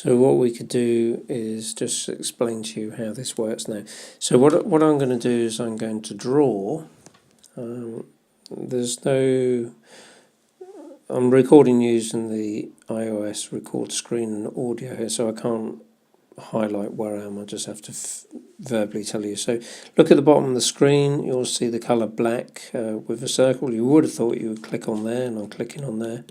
So what we could do is just explain to you how this works now. So what I'm going to do is I'm going to draw. There's no... I'm recording using the iOS record screen and audio here, so I can't highlight where I am. I just have to verbally tell you. So look at the bottom of the screen. You'll see the colour black with a circle. You would have thought you would click on there, and I'm clicking on there.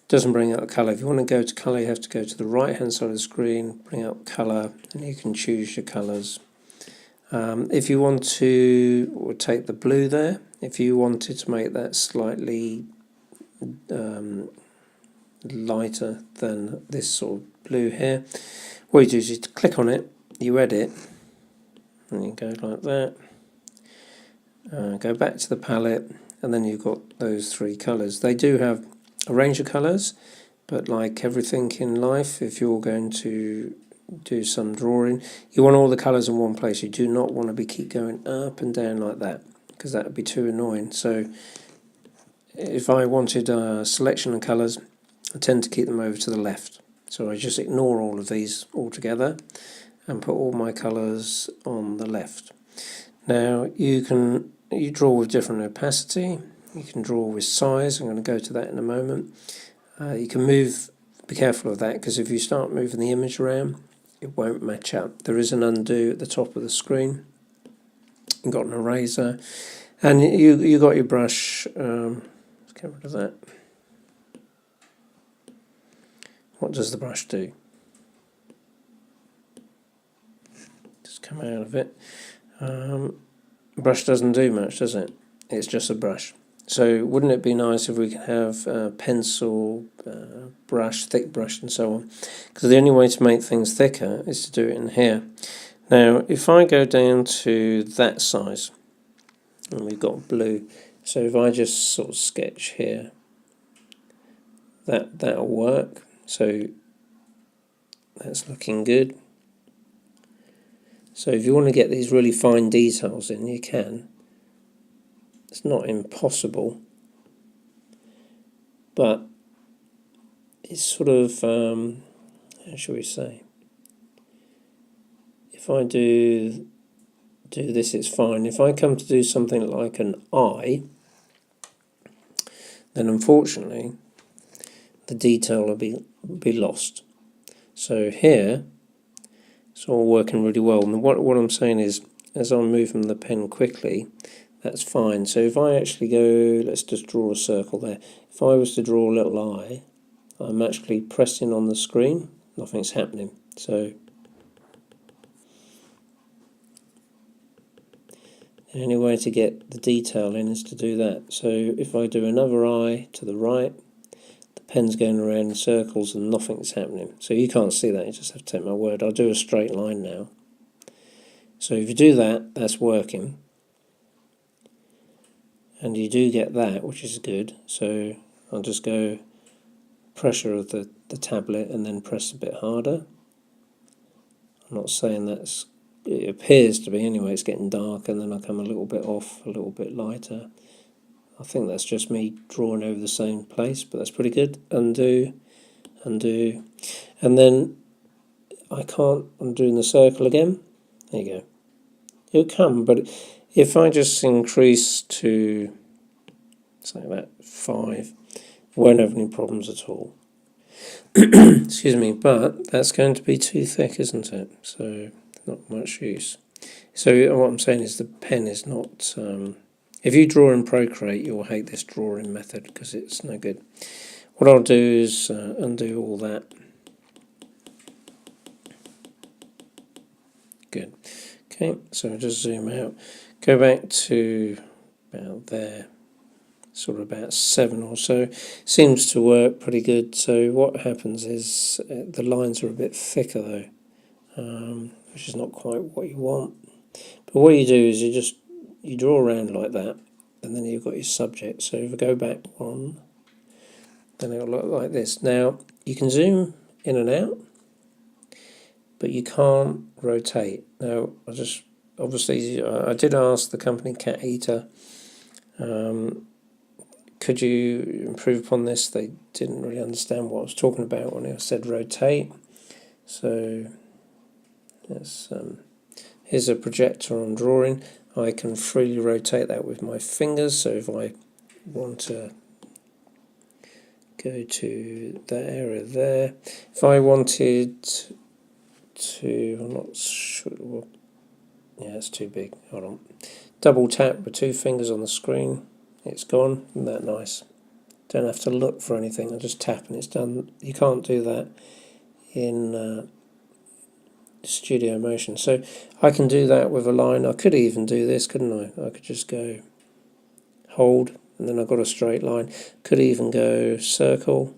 Doesn't bring out the colour. If you want to go to colour, you have to go to the right hand side of the screen, bring up colour, and you can choose your colours. If you want to, we'll take the blue there. If you wanted to make that slightly lighter than this sort of blue here, what you do is you click on it, you edit, and you go like that. Go back to the palette, and then you've got those three colours. They do have a range of colours, but like everything in life, if you're going to do some drawing, you want all the colours in one place. You do not want to keep going up and down like that, because that would be too annoying. So if I wanted a selection of colours, I tend to keep them over to the left. So I just ignore all of these altogether and put all my colours on the left. Now you draw with different opacity. You can draw with size. I'm going to go to that in a moment. You can move, be careful of that, because if you start moving the image around, it won't match up. There is an undo at the top of the screen. You've got an eraser, and you got your brush. Let's get rid of that. What does the brush do? Just come out of it. Brush doesn't do much, does it? It's just a brush. So wouldn't it be nice if we could have pencil, brush, thick brush and so on? Because the only way to make things thicker is to do it in here. Now if I go down to that size, and we've got blue, so if I just sort of sketch here, that'll work. So that's looking good. So if you want to get these really fine details in, you can. It's not impossible, but it's sort of, how shall we say, if I do this, it's fine. If I come to do something like an eye, then unfortunately the detail will be lost. So here it's all working really well, and what I'm saying is, as I'm moving the pen quickly, that's fine. So if I actually go, let's just draw a circle there. If I was to draw a little eye, I'm actually pressing on the screen, nothing's happening. So the only way to get the detail in is to do that. So if I do another eye to the right, the pen's going around in circles and nothing's happening. So you can't see that, you just have to take my word. I'll do a straight line now. So if you do that, that's working. And you do get that, which is good. So I'll just go pressure of the tablet and then press a bit harder. I'm not saying that's, it appears to be anyway, it's getting dark, and then I come a little bit off, a little bit lighter. I think that's just me drawing over the same place, but that's pretty good. Undo, undo, and then I'm doing the circle again. There you go. It'll come, but if I just increase to, say that, 5, won't have any problems at all. Excuse me, but that's going to be too thick, isn't it? So not much use. So what I'm saying is the pen is not... if you draw in Procreate, you'll hate this drawing method because it's no good. What I'll do is undo all that. Good. Okay, so I'll just zoom out. Go back to about there, sort of about 7 or so. Seems to work pretty good. So what happens is the lines are a bit thicker though, which is not quite what you want. But what you do is you draw around like that, and then you've got your subject. So if I go back 1, then it'll look like this. Now you can zoom in and out, but you can't rotate. Now obviously I did ask the company Cat Eater, could you improve upon this? They didn't really understand what I was talking about when I said rotate. So here's a projector on drawing. I can freely rotate that with my fingers, so if I want to go to that area there, if I wanted to, I'm not sure, well, yeah, it's too big, hold on. Double tap with 2 fingers on the screen, it's gone. Isn't that nice? Don't have to look for anything, I just tap and it's done. You can't do that in Studio Motion. So I can do that with a line. I could even do this, couldn't I? I could just go hold, and then I've got a straight line. Could even go circle,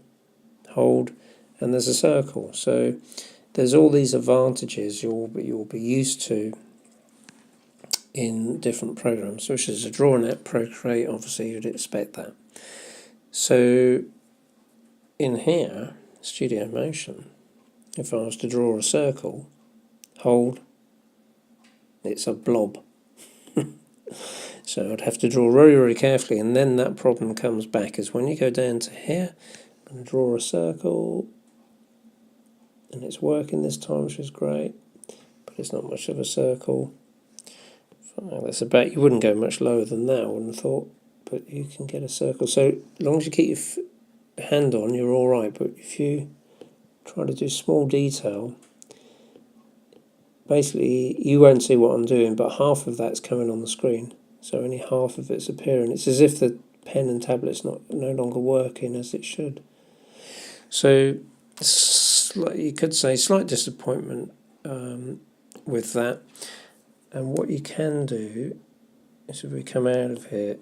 hold, and there's a circle. So there's all these advantages you'll be used to in different programs, which is a drawing app, Procreate, obviously you'd expect that. So in here, Studio Motion, if I was to draw a circle, hold, it's a blob. So I'd have to draw very, very carefully, and then that problem comes back, is when you go down to here and draw a circle, and it's working this time, which is great, but it's not much of a circle. That's about, you wouldn't go much lower than that, I wouldn't have thought, but you can get a circle. So as long as you keep your hand on, you're all right, but if you try to do small detail, basically you won't see what I'm doing, but half of that's coming on the screen, so only half of it's appearing. It's as if the pen and tablet's no longer working as it should. So you could say slight disappointment with that. And what you can do is, if we come out of here,